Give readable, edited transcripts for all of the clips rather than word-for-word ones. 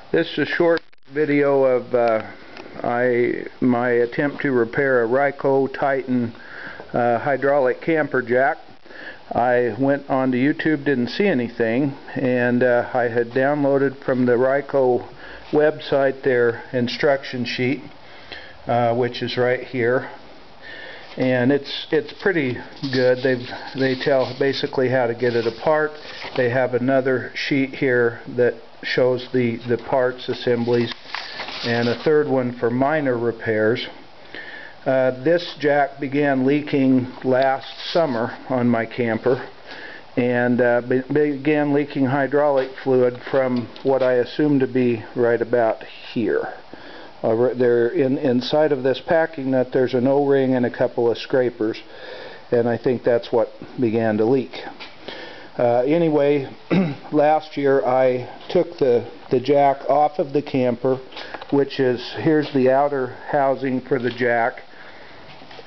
This is a short video of my attempt to repair a Rieco Titan hydraulic camper jack. I went onto YouTube, didn't see anything, and I had downloaded from the Rieco website their instruction sheet, which is right here. And it's pretty good. They tell basically how to get it apart. They have another sheet here that shows the parts assemblies, and a third one for minor repairs. This jack began leaking last summer on my camper, and began leaking hydraulic fluid from what I assume to be right about here. There, inside of this packing nut, there's an O-ring and a couple of scrapers, and I think that's what began to leak. Anyway, last year I took the jack off of the camper, which is, here's the outer housing for the jack.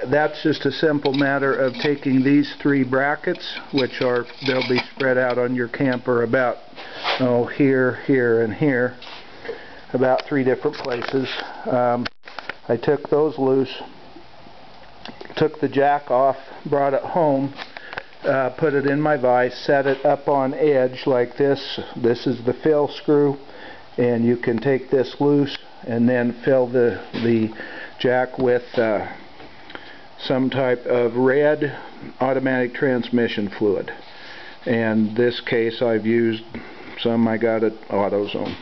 That's just a simple matter of taking these three brackets, which they'll be spread out on your camper about, here, here, and here. About 3 different places. I took those loose, took the jack off, brought it home, put it in my vise, set it up on edge like this. This is the fill screw, and you can take this loose and then fill the jack with some type of red automatic transmission fluid. And this case I've used some I got at AutoZone.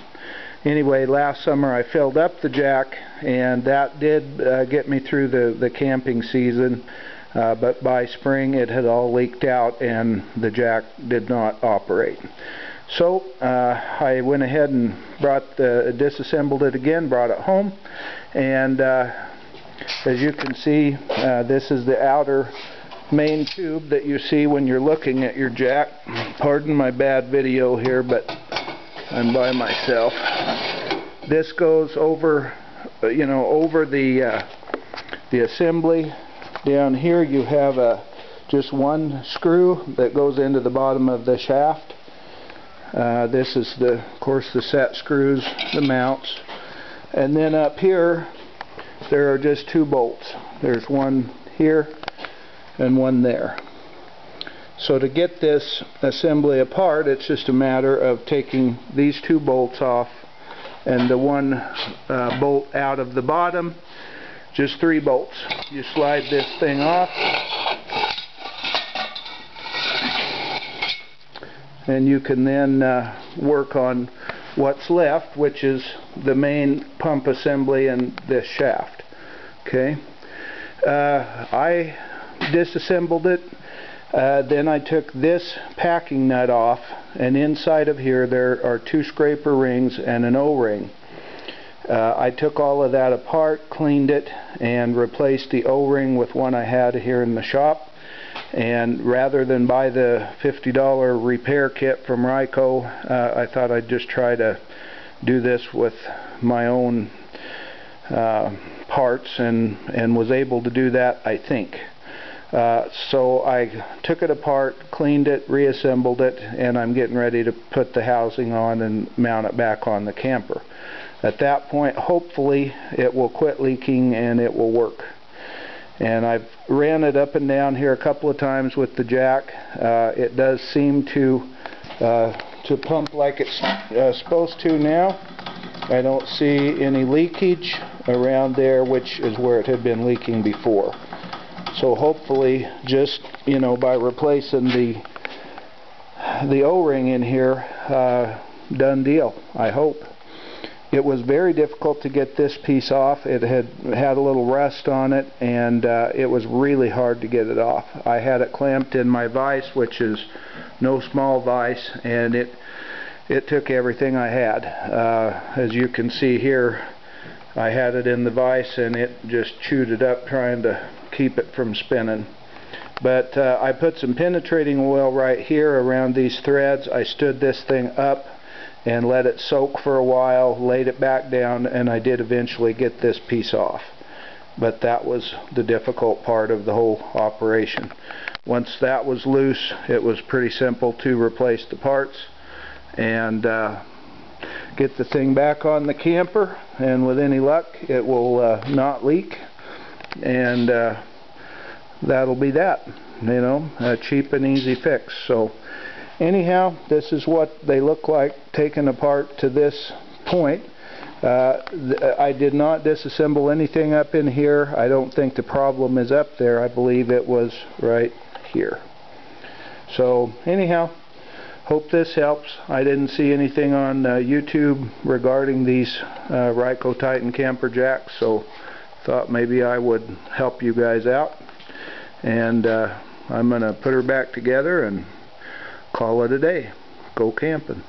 Anyway, last summer I filled up the jack, and that did get me through the camping season, but by spring it had all leaked out and the jack did not operate. So I went ahead and disassembled it again, brought it home, and as you can see, this is the outer main tube that you see when you're looking at your jack. Pardon my bad video here, but I'm by myself. This goes over, over the assembly. Down here you have just one screw that goes into the bottom of the shaft. This is of course the set screws, the mounts, and then up here there are just 2 bolts. There's one here and one there. So to get this assembly apart, it's just a matter of taking these 2 bolts off and the one bolt out of the bottom. Just 3 bolts. You slide this thing off, and you can then work on what's left, which is the main pump assembly and this shaft. Okay. I disassembled it. Then I took this packing nut off, and inside of here there are 2 scraper rings and an O-ring. I took all of that apart, cleaned it, and replaced the O-ring with one I had here in the shop. And rather than buy the $50 repair kit from Rieco, I thought I'd just try to do this with my own parts, and was able to do that, I think. So I took it apart, cleaned it, reassembled it, and I'm getting ready to put the housing on and mount it back on the camper. At that point, hopefully it will quit leaking and it will work. And I've ran it up and down here a couple of times with the jack. It does seem to pump like it's supposed to now. I don't see any leakage around there, which is where it had been leaking before. So hopefully, just by replacing the O-ring in here, done deal, I hope. It was very difficult to get this piece off. It had a little rust on it, and it was really hard to get it off. I had it clamped in my vise, which is no small vise, and it took everything I had. As you can see here, I had it in the vise and it just chewed it up trying to keep it from spinning. But I put some penetrating oil right here around these threads. I stood this thing up and let it soak for a while, laid it back down, and I did eventually get this piece off. But that was the difficult part of the whole operation. Once that was loose, it was pretty simple to replace the parts and get the thing back on the camper, and with any luck it will not leak, and that'll be that. You know, a cheap and easy fix. So anyhow, this is what they look like taken apart to this point. I did not disassemble anything up in here. I don't think the problem is up there. I believe it was right here. So anyhow, hope this helps. I didn't see anything on YouTube regarding these Rieco Titan Camper jacks, so thought maybe I would help you guys out. And I'm going to put her back together and call it a day. Go camping.